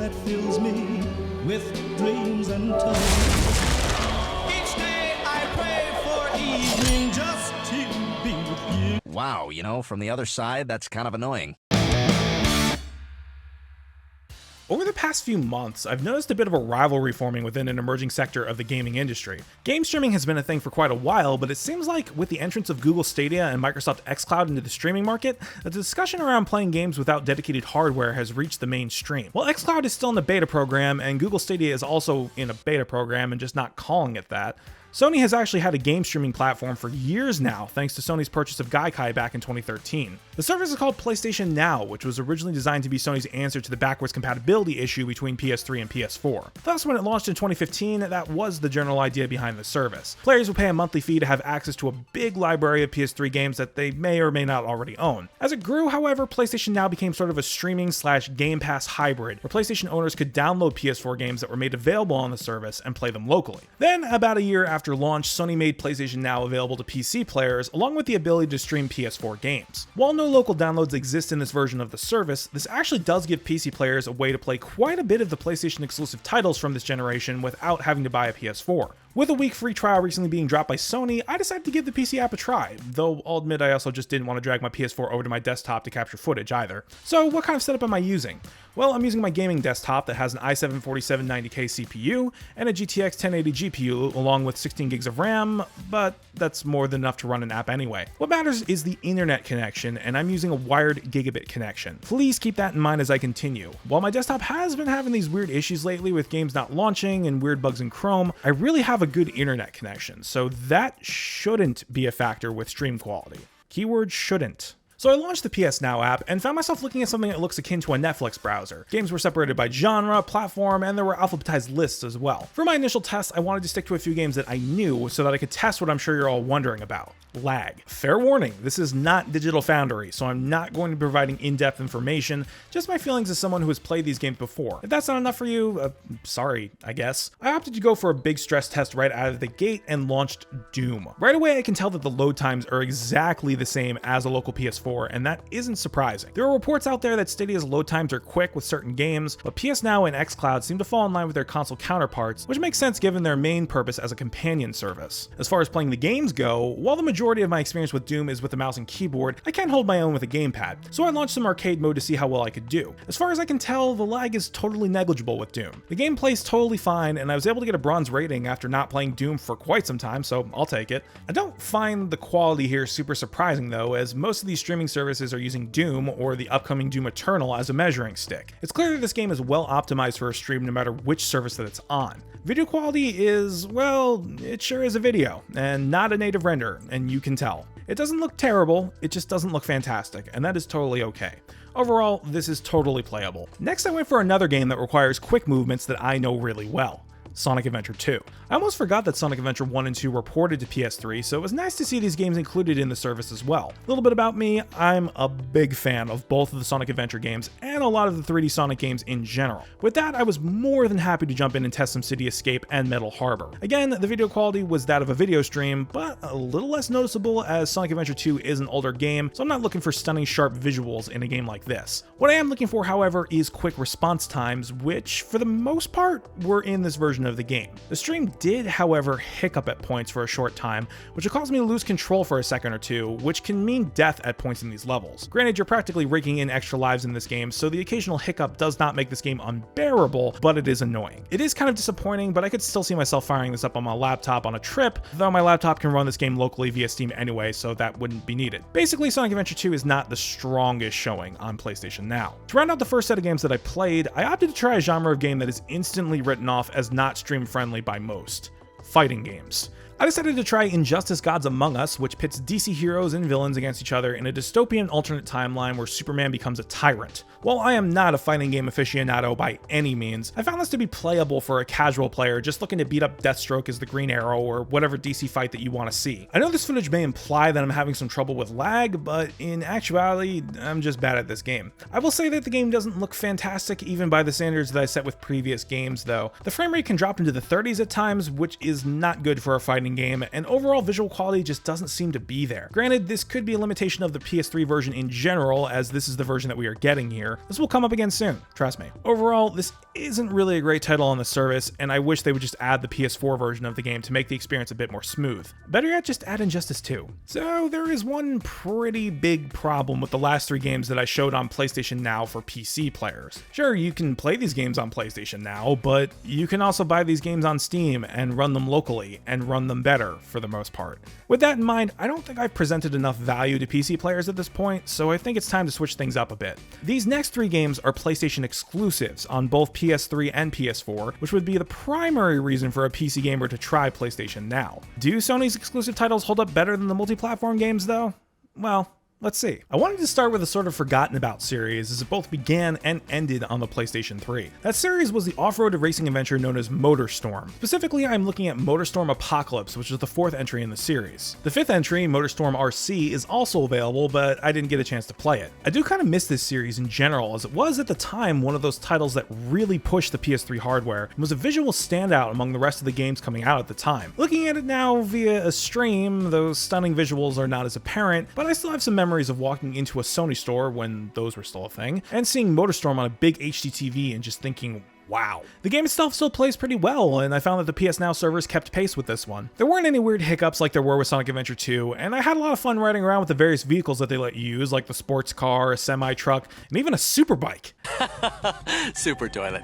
that fills me with dreams untold. Each day I pray for evening just to be with you. Wow, you know, from the other side, that's kind of annoying. Over the past few months, I've noticed a bit of a rivalry forming within an emerging sector of the gaming industry. Game streaming has been a thing for quite a while, but it seems like with the entrance of Google Stadia and Microsoft XCloud into the streaming market, that the discussion around playing games without dedicated hardware has reached the mainstream. While XCloud is still in the beta program, and Google Stadia is also in a beta program and just not calling it that, Sony has actually had a game streaming platform for years now, thanks to Sony's purchase of Gaikai back in 2013. The service is called PlayStation Now, which was originally designed to be Sony's answer to the backwards compatibility issue between PS3 and PS4. Thus, when it launched in 2015, that was the general idea behind the service. Players would pay a monthly fee to have access to a big library of PS3 games that they may or may not already own. As it grew, however, PlayStation Now became sort of a streaming/Game Pass hybrid, where PlayStation owners could download PS4 games that were made available on the service and play them locally. Then, about a year after launch, Sony made PlayStation Now available to PC players, along with the ability to stream PS4 games. While no local downloads exist in this version of the service, this actually does give PC players a way to play quite a bit of the PlayStation exclusive titles from this generation without having to buy a PS4. With a week free trial recently being dropped by Sony, I decided to give the PC app a try, though I'll admit I also just didn't want to drag my PS4 over to my desktop to capture footage either. So what kind of setup am I using? Well, I'm using my gaming desktop that has an i7-4790K CPU and a GTX 1080 GPU along with 16 gigs of RAM, but that's more than enough to run an app anyway. What matters is the internet connection, and I'm using a wired gigabit connection. Please keep that in mind as I continue. While my desktop has been having these weird issues lately with games not launching and weird bugs in Chrome, I really have a good internet connection, so that shouldn't be a factor with stream quality. Keyword shouldn't. So I launched the PS Now app and found myself looking at something that looks akin to a Netflix browser. Games were separated by genre, platform, and there were alphabetized lists as well. For my initial test, I wanted to stick to a few games that I knew so that I could test what I'm sure you're all wondering about. Lag. Fair warning, this is not Digital Foundry, so I'm not going to be providing in-depth information, just my feelings as someone who has played these games before. If that's not enough for you, sorry, I guess. I opted to go for a big stress test right out of the gate and launched Doom. Right away I can tell that the load times are exactly the same as a local PS4, and that isn't surprising. There are reports out there that Stadia's load times are quick with certain games, but PS Now and XCloud seem to fall in line with their console counterparts, which makes sense given their main purpose as a companion service. As far as playing the games go, while the majority of my experience with Doom is with a mouse and keyboard, I can't hold my own with a gamepad, so I launched some arcade mode to see how well I could do. As far as I can tell, the lag is totally negligible with Doom. The game plays totally fine, and I was able to get a bronze rating after not playing Doom for quite some time, so I'll take it. I don't find the quality here super surprising though, as most of these streaming services are using Doom or the upcoming Doom Eternal as a measuring stick. It's clear that this game is well optimized for a stream no matter which service that it's on. Video quality is, well, it sure is a video, and not a native render, and you can tell. It doesn't look terrible, it just doesn't look fantastic, and that is totally okay. Overall, this is totally playable. Next, I went for another game that requires quick movements that I know really well. Sonic Adventure 2. I almost forgot that Sonic Adventure 1 and 2 were ported to PS3, so it was nice to see these games included in the service as well. A little bit about me, I'm a big fan of both of the Sonic Adventure games and a lot of the 3D Sonic games in general. With that, I was more than happy to jump in and test some City Escape and Metal Harbor. Again, the video quality was that of a video stream, but a little less noticeable as Sonic Adventure 2 is an older game, so I'm not looking for stunning sharp visuals in a game like this. What I am looking for, however, is quick response times, which for the most part were in this version of the game. The stream did, however, hiccup at points for a short time, which will cause me to lose control for a second or two, which can mean death at points in these levels. Granted, you're practically raking in extra lives in this game, so the occasional hiccup does not make this game unbearable, but it is annoying. It is kind of disappointing, but I could still see myself firing this up on my laptop on a trip, though my laptop can run this game locally via Steam anyway, so that wouldn't be needed. Basically, Sonic Adventure 2 is not the strongest showing on PlayStation Now. To round out the first set of games that I played, I opted to try a genre of game that is instantly written off as not stream-friendly by most: fighting games. I decided to try Injustice: Gods Among Us, which pits DC heroes and villains against each other in a dystopian alternate timeline where Superman becomes a tyrant. While I am not a fighting game aficionado by any means, I found this to be playable for a casual player just looking to beat up Deathstroke as the Green Arrow or whatever DC fight that you want to see. I know this footage may imply that I'm having some trouble with lag, but in actuality, I'm just bad at this game. I will say that the game doesn't look fantastic even by the standards that I set with previous games though. The frame rate can drop into the 30s at times, which is not good for a fighting entertaining game, and overall visual quality just doesn't seem to be there. Granted, this could be a limitation of the PS3 version in general, as this is the version that we are getting here. This will come up again soon, trust me. Overall, this isn't really a great title on the service, and I wish they would just add the PS4 version of the game to make the experience a bit more smooth. Better yet, just add Injustice 2. So there is one pretty big problem with the last 3 games that I showed on PlayStation Now for PC players. Sure, you can play these games on PlayStation Now, but you can also buy these games on Steam and run them locally, and run them better for the most part. With that in mind, I don't think I've presented enough value to PC players at this point, so I think it's time to switch things up a bit. These next 3 games are PlayStation exclusives on both PS3 and PS4, which would be the primary reason for a PC gamer to try PlayStation Now. Do Sony's exclusive titles hold up better than the multi-platform games though? Well, let's see. I wanted to start with a sort of forgotten about series, as it both began and ended on the PlayStation 3. That series was the off-road racing adventure known as Motorstorm. Specifically, I'm looking at Motorstorm Apocalypse, which is the 4th entry in the series. The 5th entry, Motorstorm RC, is also available, but I didn't get a chance to play it. I do kind of miss this series in general, as it was at the time one of those titles that really pushed the PS3 hardware and was a visual standout among the rest of the games coming out at the time. Looking at it now via a stream, those stunning visuals are not as apparent, but I still have some memories of walking into a Sony store when those were still a thing, and seeing Motorstorm on a big HD TV and just thinking, wow. The game itself still plays pretty well, and I found that the PS Now servers kept pace with this one. There weren't any weird hiccups like there were with Sonic Adventure 2, and I had a lot of fun riding around with the various vehicles that they let you use, like the sports car, a semi-truck, and even a super bike. Super toilet.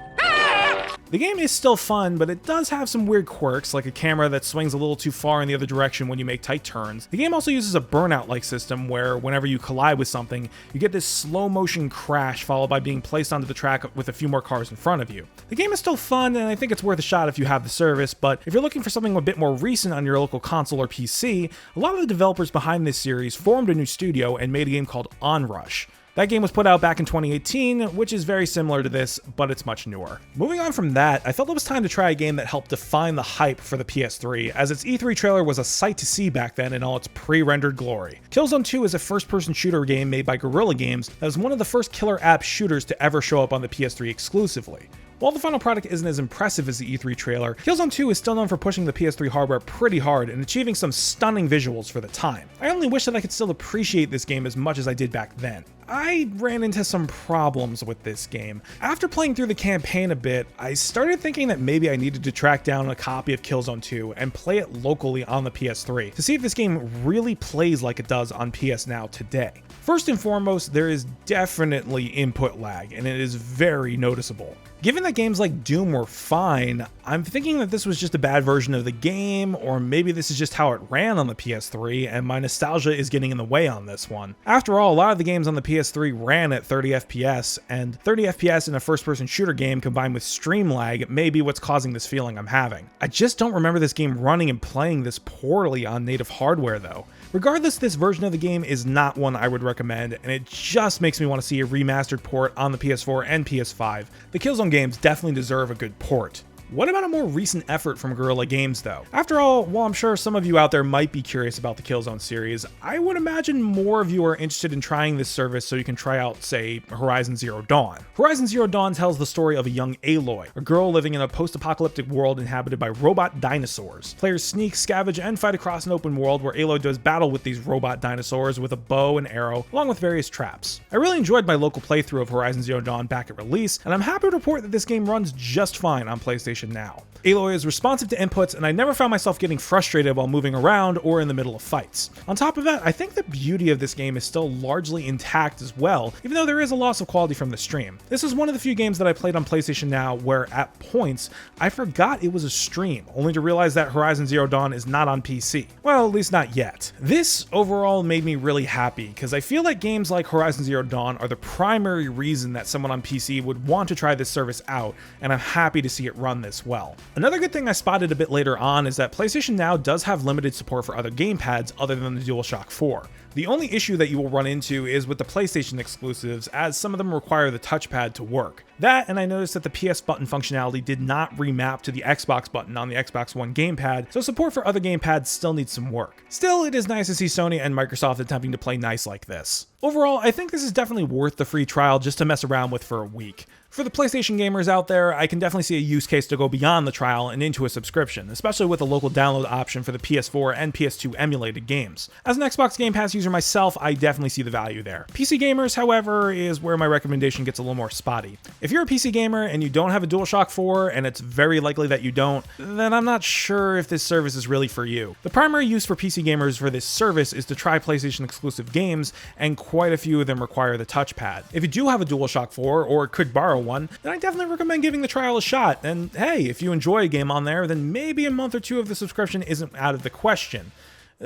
The game is still fun, but it does have some weird quirks, like a camera that swings a little too far in the other direction when you make tight turns. The game also uses a burnout-like system where whenever you collide with something, you get this slow-motion crash followed by being placed onto the track with a few more cars in front of you. The game is still fun, and I think it's worth a shot if you have the service, but if you're looking for something a bit more recent on your local console or PC, a lot of the developers behind this series formed a new studio and made a game called Onrush. That game was put out back in 2018, which is very similar to this, but it's much newer. Moving on from that, I felt it was time to try a game that helped define the hype for the PS3, as its E3 trailer was a sight to see back then in all its pre-rendered glory. Killzone 2 is a first-person shooter game made by Guerrilla Games that was one of the first killer app shooters to ever show up on the PS3 exclusively. While the final product isn't as impressive as the E3 trailer, Killzone 2 is still known for pushing the PS3 hardware pretty hard and achieving some stunning visuals for the time. I only wish that I could still appreciate this game as much as I did back then. I ran into some problems with this game. After playing through the campaign a bit, I started thinking that maybe I needed to track down a copy of Killzone 2 and play it locally on the PS3 to see if this game really plays like it does on PS Now today. First and foremost, there is definitely input lag, and it is very noticeable. Given that games like Doom were fine, I'm thinking that this was just a bad version of the game, or maybe this is just how it ran on the PS3, and my nostalgia is getting in the way on this one. After all, a lot of the games on the PS3 ran at 30 FPS, and 30 FPS in a first-person shooter game combined with stream lag may be what's causing this feeling I'm having. I just don't remember this game running and playing this poorly on native hardware though. Regardless, this version of the game is not one I would recommend, and it just makes me want to see a remastered port on the PS4 and PS5. The Killzone games definitely deserve a good port. What about a more recent effort from Guerrilla Games though? After all, while I'm sure some of you out there might be curious about the Killzone series, I would imagine more of you are interested in trying this service so you can try out, say, Horizon Zero Dawn. Horizon Zero Dawn tells the story of a young Aloy, a girl living in a post-apocalyptic world inhabited by robot dinosaurs. Players sneak, scavenge, and fight across an open world where Aloy does battle with these robot dinosaurs with a bow and arrow, along with various traps. I really enjoyed my local playthrough of Horizon Zero Dawn back at release, and I'm happy to report that this game runs just fine on PlayStation Now. Aloy is responsive to inputs, and I never found myself getting frustrated while moving around or in the middle of fights. On top of that, I think the beauty of this game is still largely intact as well, even though there is a loss of quality from the stream. This is one of the few games that I played on PlayStation Now where, at points, I forgot it was a stream, only to realize that Horizon Zero Dawn is not on PC. Well, at least not yet. This overall made me really happy, because I feel like games like Horizon Zero Dawn are the primary reason that someone on PC would want to try this service out, and I'm happy to see it run this well. Another good thing I spotted a bit later on is that PlayStation Now does have limited support for other gamepads other than the DualShock 4. The only issue that you will run into is with the PlayStation exclusives, as some of them require the touchpad to work. That, and I noticed that the PS button functionality did not remap to the Xbox button on the Xbox One gamepad, so support for other gamepads still needs some work. Still, it is nice to see Sony and Microsoft attempting to play nice like this. Overall, I think this is definitely worth the free trial just to mess around with for a week. For the PlayStation gamers out there, I can definitely see a use case to go beyond the trial and into a subscription, especially with a local download option for the PS4 and PS2 emulated games. As an Xbox Game Pass user myself, I definitely see the value there. PC gamers, however, is where my recommendation gets a little more spotty. If you're a PC gamer and you don't have a DualShock 4, and it's very likely that you don't, then I'm not sure if this service is really for you. The primary use for PC gamers for this service is to try PlayStation exclusive games, and quite a few of them require the touchpad. If you do have a DualShock 4 or could borrow one, then I definitely recommend giving the trial a shot. And hey, if you enjoy a game on there, then maybe a month or two of the subscription isn't out of the question.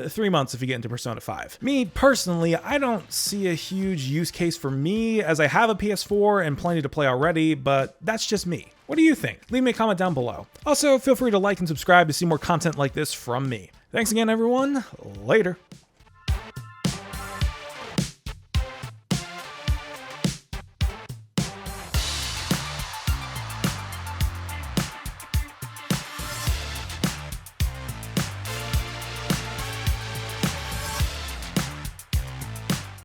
3 months if you get into Persona 5. Me, personally, I don't see a huge use case for me, as I have a PS4 and plenty to play already, but that's just me. What do you think? Leave me a comment down below. Also, feel free to like and subscribe to see more content like this from me. Thanks again, everyone. Later.